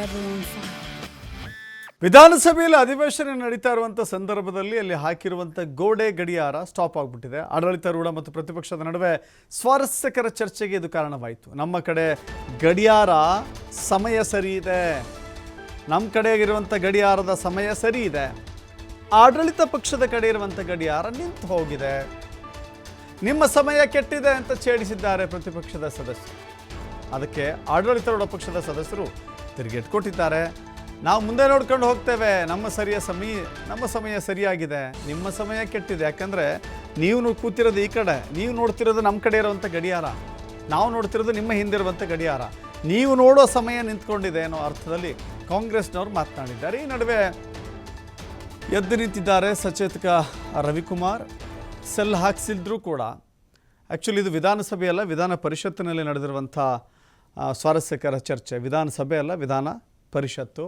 level on fire. ವಿಧಾನಸಭೆಯಲ್ಲಿ ಅಧಿವೇಶನ ನಡೀತಾ ಇರುವಂಥ ಸಂದರ್ಭದಲ್ಲಿ ಅಲ್ಲಿ ಹಾಕಿರುವಂಥ ಗೋಡೆ ಗಡಿಯಾರ ಸ್ಟಾಪ್ ಆಗಿಬಿಟ್ಟಿದೆ. ಆಡಳಿತಾರೂಢ ಮತ್ತು ಪ್ರತಿಪಕ್ಷದ ನಡುವೆ ಸ್ವಾರಸ್ಯಕರ ಚರ್ಚೆಗೆ ಇದು ಕಾರಣವಾಯಿತು. ನಮ್ಮ ಕಡೆ ಗಡಿಯಾರ ಸಮಯ ಸರಿ ಇದೆ, ನಮ್ಮ ಕಡೆಗಿರುವಂಥ ಗಡಿಯಾರದ ಸಮಯ ಸರಿ ಇದೆ, ಆಡಳಿತ ಪಕ್ಷದ ಕಡೆ ಇರುವಂಥ ಗಡಿಯಾರ ನಿಂತು ಹೋಗಿದೆ, ನಿಮ್ಮ ಸಮಯ ಕೆಟ್ಟಿದೆ ಅಂತ ಛೇಡಿಸಿದ್ದಾರೆ ಪ್ರತಿಪಕ್ಷದ ಸದಸ್ಯರು. ಅದಕ್ಕೆ ಆಡಳಿತಾರೂಢ ಪಕ್ಷದ ಸದಸ್ಯರು ತಿರುಗೇಟು ಕೊಟ್ಟಿದ್ದಾರೆ. ನಾವು ಮುಂದೆ ನೋಡ್ಕೊಂಡು ಹೋಗ್ತೇವೆ, ನಮ್ಮ ಸಮಯ ಸರಿಯಾಗಿದೆ, ನಿಮ್ಮ ಸಮಯ ಕೆಟ್ಟಿದೆ. ಯಾಕಂದರೆ ನೀವು ಕೂತಿರೋದು ಈ ಕಡೆ, ನೀವು ನೋಡ್ತಿರೋದು ನಮ್ಮ ಕಡೆ ಇರುವಂಥ ಗಡಿಯಾರ, ನಾವು ನೋಡ್ತಿರೋದು ನಿಮ್ಮ ಹಿಂದಿರುವಂಥ ಗಡಿಯಾರ, ನೀವು ನೋಡೋ ಸಮಯ ನಿಂತ್ಕೊಂಡಿದೆ ಅನ್ನೋ ಅರ್ಥದಲ್ಲಿ ಕಾಂಗ್ರೆಸ್ನವ್ರು ಮಾತನಾಡಿದ್ದಾರೆ. ಈ ನಡುವೆ ಎದ್ದು ನಿಂತಿದ್ದಾರೆ ಸಚೇತಕ ರವಿಕುಮಾರ್. ಸೆಲ್ ಹಾಕ್ಸಿದ್ರು ಕೂಡ ಆ್ಯಕ್ಚುಲಿ ಇದು ವಿಧಾನಸಭೆ ಅಲ್ಲ, ವಿಧಾನ ಪರಿಷತ್ತಿನಲ್ಲಿ ನಡೆದಿರುವಂಥ ಸ್ವಾರಸ್ಯಕರ ಚರ್ಚೆ. ವಿಧಾನಸಭೆ ಅಲ್ಲ, ವಿಧಾನ ಪರಿಷತ್ತು.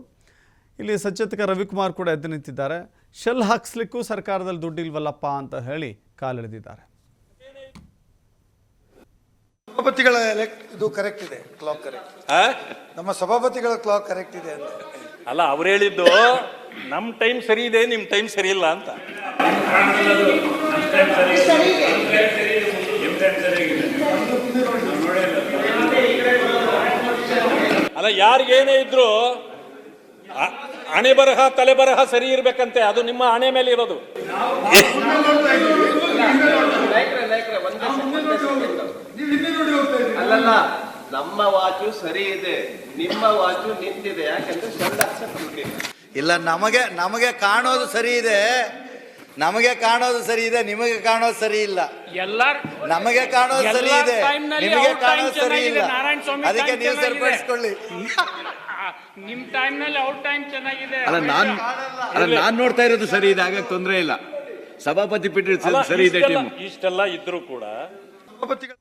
ಇಲ್ಲಿ ಸಚೇತಕ ರವಿಕುಮಾರ್ ಕೂಡ ಎದ್ದು ನಿಂತಿದ್ದಾರೆ. ಶೆಲ್ ಹಾಕ್ಸ್ಲಿಕ್ಕೂ ಸರ್ಕಾರದಲ್ಲಿ ದುಡ್ಡಿಲ್ವಲ್ಲಪ್ಪ ಅಂತ ಹೇಳಿ ಕಾಲೆಳೆದಿದ್ದಾರೆ. ಸಭಾಪತಿಗಳ ಇದು ಕರೆಕ್ಟ್ ಇದೆ, ಕ್ಲಾಕ್ ಕರೆಕ್ಟ್. ನಮ್ಮ ಸಭಾಪತಿಗಳ ಕ್ಲಾಕ್ ಕರೆಕ್ಟ್ ಇದೆ ಅಂತ ಅಲ್ಲ, ಅವ್ರು ಹೇಳಿದ್ದು ನಮ್ಮ ಟೈಮ್ ಸರಿ ಇದೆ, ನಿಮ್ಮ ಟೈಮ್ ಸರಿ ಇಲ್ಲ ಅಂತ. ಅಲ್ಲ, ಯಾರಿಗೇನೇ ಇದ್ರು ಹಣೆ ಬರಹ ತಲೆ ಬರಹ ಸರಿ ಇರ್ಬೇಕಂತೆ, ಅದು ನಿಮ್ಮ ಹಣೆ ಮೇಲೆ ಇರೋದು. ಅಲ್ಲಲ್ಲ, ನಮ್ಮ ವಾಚು ಸರಿ ಇದೆ, ನಿಮ್ಮ ವಾಚು ನಿಂತಿದೆ. ಯಾಕಂದ್ರೆ ಇಲ್ಲ, ನಮಗೆ ಕಾಣೋದು ಸರಿ ಇದೆ, ನಮಗೆ ಕಾಣೋದು ಸರಿ ಇದೆ, ನಿಮಗೆ ಕಾಣೋದು ಸರಿ ಇಲ್ಲ. ನಮಗೆ ಕಾಣೋದು ಸರಿ ಇದೆ, ನಿಮಗೆ ಕಾಣೋದು ಸರಿ ಇಲ್ಲ. ಅದಕ್ಕೆ ನೀವು ಸರಿಪಡಿಸ್ಕೊಳ್ಳಿ. ನಿಮ್ ಟೈಮ್ ನಲ್ಲಿ ಅವ್ರ ಟೈಮ್ ಚೆನ್ನಾಗಿದೆ. ನಾನ್ ನೋಡ್ತಾ ಇರೋದು ಸರಿ ಇದೆ, ಹಾಗಾಗಿ ತೊಂದರೆ ಇಲ್ಲ. ಸಭಾಪತಿ ಪೀಠ ಸರಿ ಇದೆ. ಇಷ್ಟೆಲ್ಲ ಇದ್ರೂ ಕೂಡ ಸಭಾಪತಿಗಳ